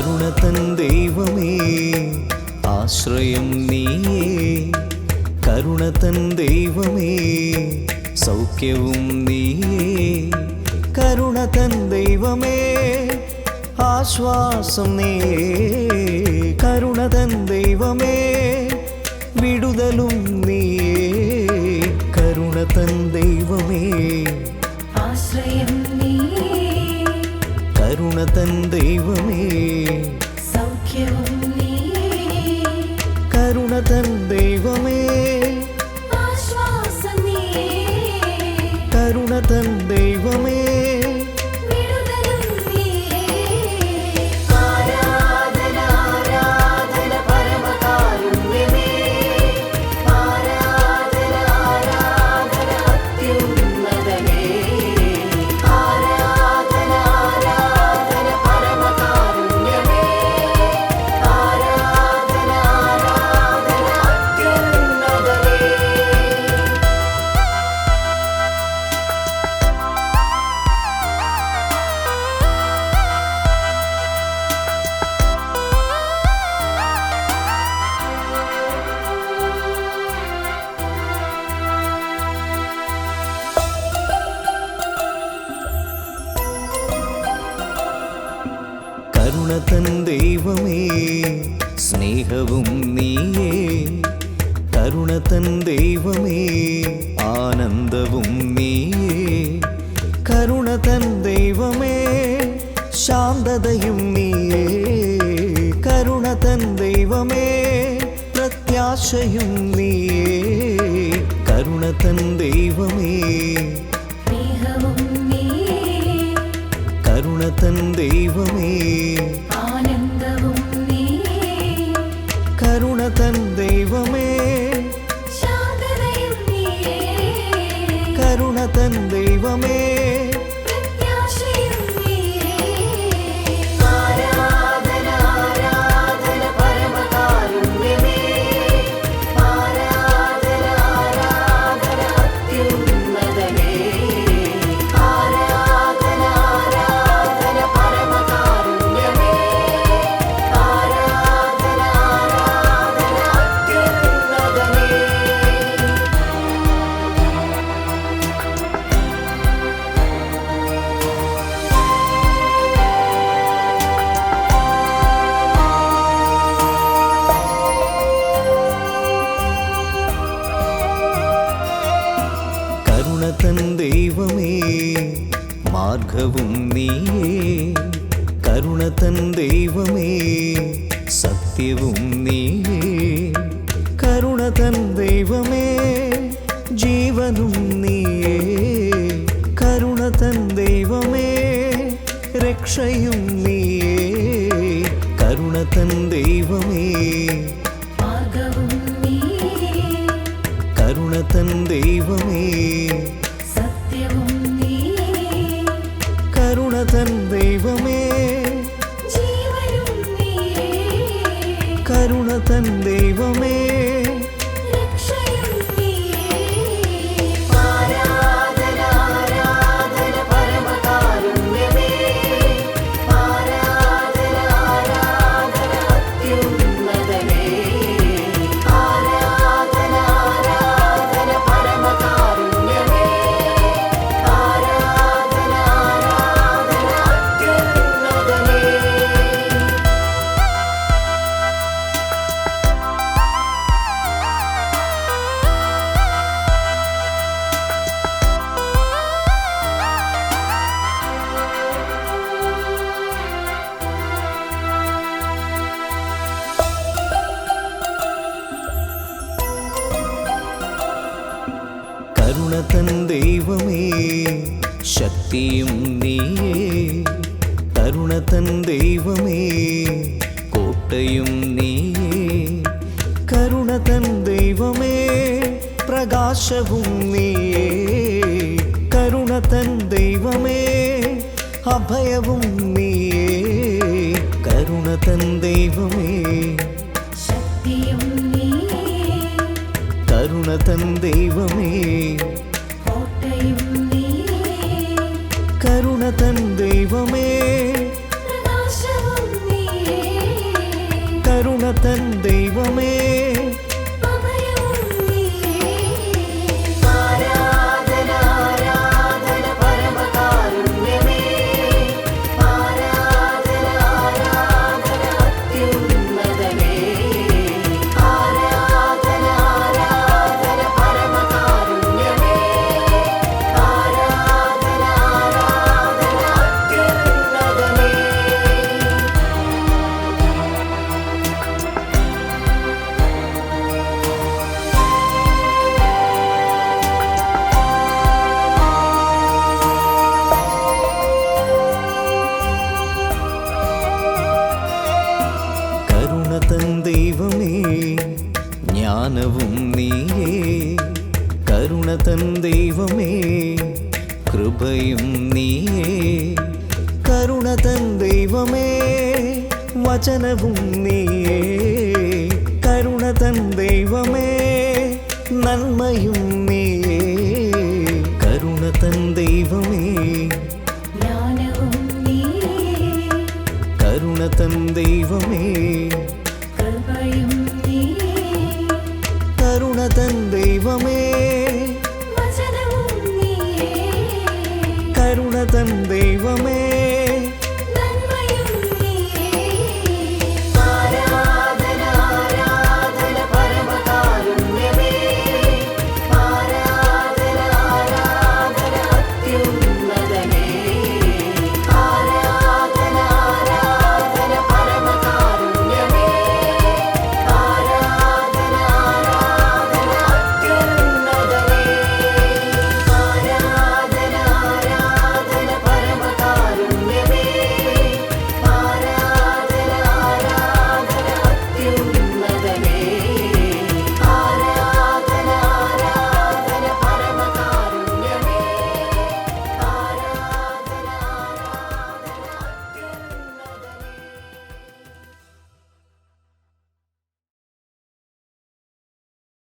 കരുണ തൻ ദൈവമേ ആശ്രയം നീയേ, കരുണ തൻ ദൈവമേ സൗഖ്യവും നീയേ, കരുണ തൻ ദൈവമേ ആശ്വാസം നീയേ, കരുണ തൻ ദൈവമേ വിടുതലും നീയേ, കരുണ തൻ ദൈവമേ ആശ്രയം നീയേ, കരുണ തൻ ദൈവമേ സൗഖ്യവും നീയേ, കരുണ തൻ ദൈവമേ ആശ്വാസം നീയേ, കരുണ തൻ ദൈവമേ വിടുതലും നീയേ. ആരാധന ആരാധന പരമകാരുണ്യമേ, ആരാധന ആരാധന അത്യുന്നതനേ, ആരാധന ആരാധന പരമകാരുണ്യമേ, ആരാധന ആരാധന അത്യുന്നതനേ. കരുണ തൻ ദൈവമേ സ്നേഹവും നീയേ, കരുണ തൻ ദൈവമേ ആനന്ദവും നീയേ, കരുണ തൻ ദൈവമേ ശാന്തതയും നീയേ, കരുണ തൻ ദൈവമേ പ്രത്യാശയും നീയേ, കരുണ തൻ ദൈവമേ സ്നേഹവും നീയേ, കരുണ തൻ ദൈവമേ ആനന്ദവും നീയേ, കരുണ തൻ ദൈവമേ ശാന്തതയും നീയേ, കരുണ തൻ ദൈവമേ പ്രത്യാശയും നീയേ. ആരാധന ആരാധന പരമകാരുണ്യമേ, ആരാധന ആരാധന അത്യുന്നതനേ, ആരാധന ആരാധന പരമകാരുണ്യമേ, ആരാധന ആരാധന അത്യുന്നതനേ. കരുണ തൻ ദൈവമേ മാർഗവും നീയേ, കരുണ തൻ ദൈവമേ സത്യവും നീയേ, കരുണ തൻ ദൈവമേ ജീവനും നീയേ, കരുണ തൻ ദൈവമേ രക്ഷയും നീയേ, കരുണ തൻ ദൈവമേ മാർഗവും നീയേ, കരുണ തൻ ദൈവമേ സത്യവും നീയേ, കരുണ തൻ ദൈവമേ ജീവനും നീയേ, കരുണ തൻ ദൈവമേ രക്ഷയും നീയേ. ആരാധന ആരാധന പരമകാരുണ്യമേ, ആരാധന ആരാധന അത്യുന്നതനേ, ആരാധന ആരാധന പരമകാരുണ്യമേ, ആരാധന ആരാധന അത്യുന്നതനേ. കരുണ തൻ ദൈവമേ ശക്തിയും നീയേ, കരുണ തൻ ദൈവമേ കോട്ടയും നീയേ, കരുണ തൻ ദൈവമേ പ്രകാശവും നീയേ, കരുണ തൻ ദൈവമേ അഭയവും നീയേ, കരുണ തൻ ദൈവമേ ശക്തിയും നീയേ, കരുണ തൻ ദൈവമേ കോട്ടയും നീയേ, കരുണ തൻ ദൈവമേ പ്രകാശവും നീയേ, കരുണ തൻ ദൈവമേ അഭയവും നീയേ ആരാധന ആരാധന പരമകാരുണ്യമേ ആരാധന ആരാധന അത്യുന്നതനേ ആരാധന ആരാധന പരമകാരുണ്യമേ ആരാധന ആരാധന അത്യുന്നതനേ കരുണ തൻ ദൈവമേ ജ്ഞാനവും നീയേ കരുണ തൻ ദൈവമേ കൃപയും നീയേ കരുണ തൻ ദൈവമേ വചനവും നീയേ കരുണ തൻ ദൈവമേ നന്മയും നീയേ കരുണ തൻ ദൈവമേ ജ്ഞാനവും നീയേ കരുണ തൻ ദൈവമേ കൃപയും നീയേ കരുണ തൻ ദൈവമേ വചനവും നീയേ കരുണ തൻ ദൈവമേ